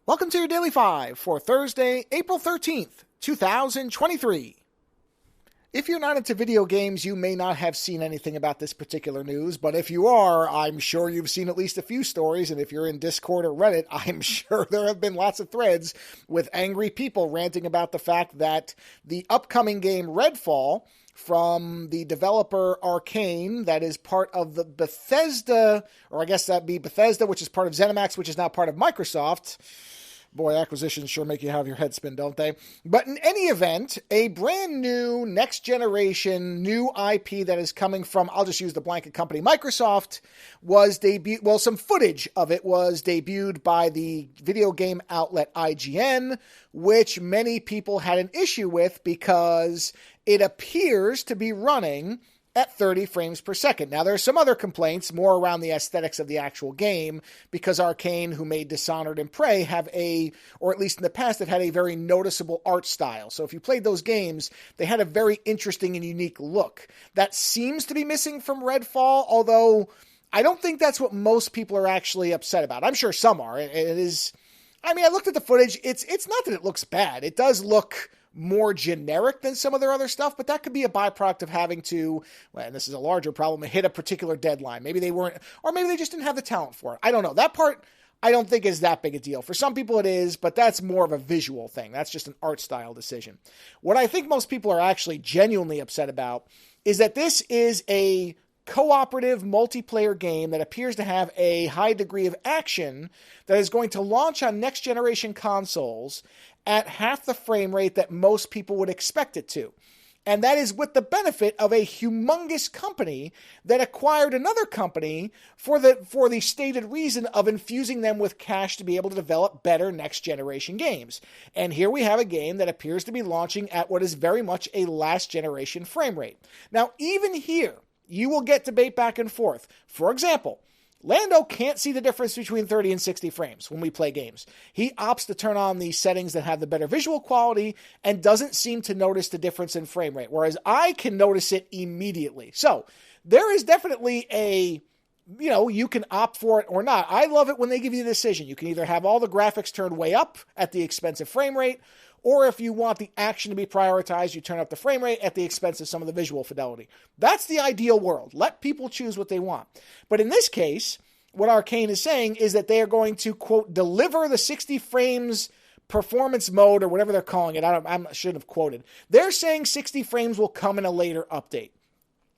Welcome to your Daily 5 for Thursday, April 13th, 2023. If you're not into video games, you may not have seen anything about this particular news, but if you are, I'm sure you've seen at least a few stories, and if you're in Discord or Reddit, I'm sure there have been lots of threads with angry people ranting about the fact that the upcoming game Redfall from the developer Arcane, that is part of the Bethesda, or I guess that'd be Bethesda, which is part of ZeniMax, which is now part of Microsoft. Boy, acquisitions sure make you have your head spin, don't they? But in any event, a brand new, next generation, new IP that is coming from, I'll just use the blanket company, Microsoft, was debuted, well, some footage of it was debuted by the video game outlet IGN, which many people had an issue with because it appears to be running at 30 frames per second. Now, there are some other complaints, more around the aesthetics of the actual game, because Arcane, who made Dishonored and Prey, have or at least in the past, have had a very noticeable art style. So if you played those games, they had a very interesting and unique look. That seems to be missing from Redfall, although I don't think that's what most people are actually upset about. I'm sure some are. It is, I looked at the footage. It's not that it looks bad. It does look more generic than some of their other stuff, but that could be a byproduct of having to, well, and this is a larger problem, hit a particular deadline. Maybe they weren't, or maybe they just didn't have the talent for it. I don't know. That part I don't think is that big a deal. For some people it is, but that's more of a visual thing. That's just an art style decision. What I think most people are actually genuinely upset about is that this is a cooperative multiplayer game that appears to have a high degree of action that is going to launch on next generation consoles at half the frame rate that most people would expect it to. And that is with the benefit of a humongous company that acquired another company for the stated reason of infusing them with cash to be able to develop better next generation games. And here we have a game that appears to be launching at what is very much a last generation frame rate. Now, even here, you will get debate back and forth. For example, Lando can't see the difference between 30 and 60 frames when we play games. He opts to turn on the settings that have the better visual quality and doesn't seem to notice the difference in frame rate, whereas I can notice it immediately. So there is definitely you can opt for it or not. I love it when they give you the decision. You can either have all the graphics turned way up at the expense of frame rate, or if you want the action to be prioritized, you turn up the frame rate at the expense of some of the visual fidelity. That's the ideal world. Let people choose what they want. But in this case, what Arcane is saying is that they are going to, quote, deliver the 60 frames performance mode, or whatever they're calling it. I shouldn't have quoted. They're saying 60 frames will come in a later update.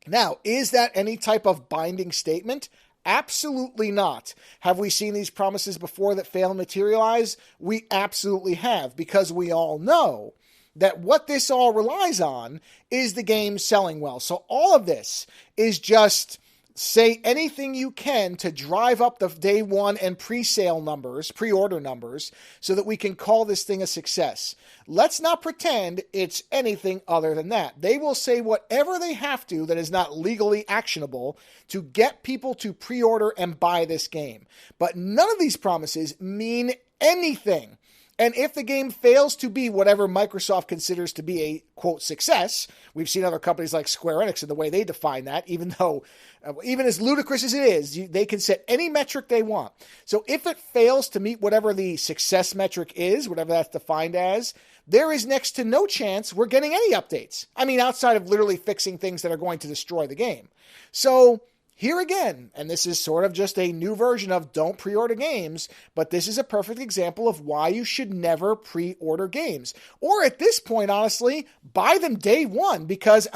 Now, is that any type of binding statement? Absolutely not. Have we seen these promises before that fail and materialize? We absolutely have, because we all know that what this all relies on is the game selling well. So all of this is just say anything you can to drive up the day one and pre-sale numbers, pre-order numbers, so that we can call this thing a success. Let's not pretend it's anything other than that. They will say whatever they have to that is not legally actionable to get people to pre-order and buy this game. But none of these promises mean anything. And if the game fails to be whatever Microsoft considers to be a, quote, success, we've seen other companies like Square Enix and the way they define that, even as ludicrous as it is, they can set any metric they want. So if it fails to meet whatever the success metric is, whatever that's defined as, there is next to no chance we're getting any updates. Outside of literally fixing things that are going to destroy the game. So here again, and this is sort of just a new version of don't pre-order games, but this is a perfect example of why you should never pre-order games. Or at this point, honestly, buy them day one, because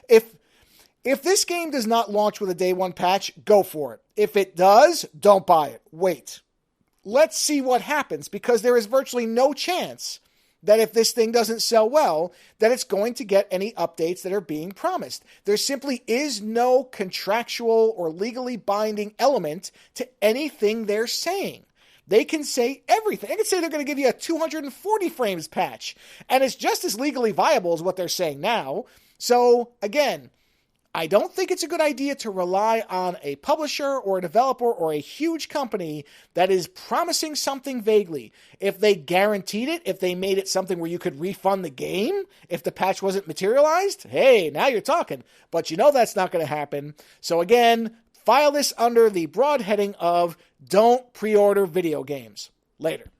if this game does not launch with a day one patch, go for it. If it does, don't buy it. Wait. Let's see what happens, because there is virtually no chance that if this thing doesn't sell well, that it's going to get any updates that are being promised. There simply is no contractual or legally binding element to anything they're saying. They can say everything. They can say they're going to give you a 240 frames patch, and it's just as legally viable as what they're saying now. So, again, I don't think it's a good idea to rely on a publisher or a developer or a huge company that is promising something vaguely. If they guaranteed it, if they made it something where you could refund the game if the patch wasn't materialized, hey, now you're talking. But you know that's not going to happen. So again, file this under the broad heading of don't pre-order video games. Later.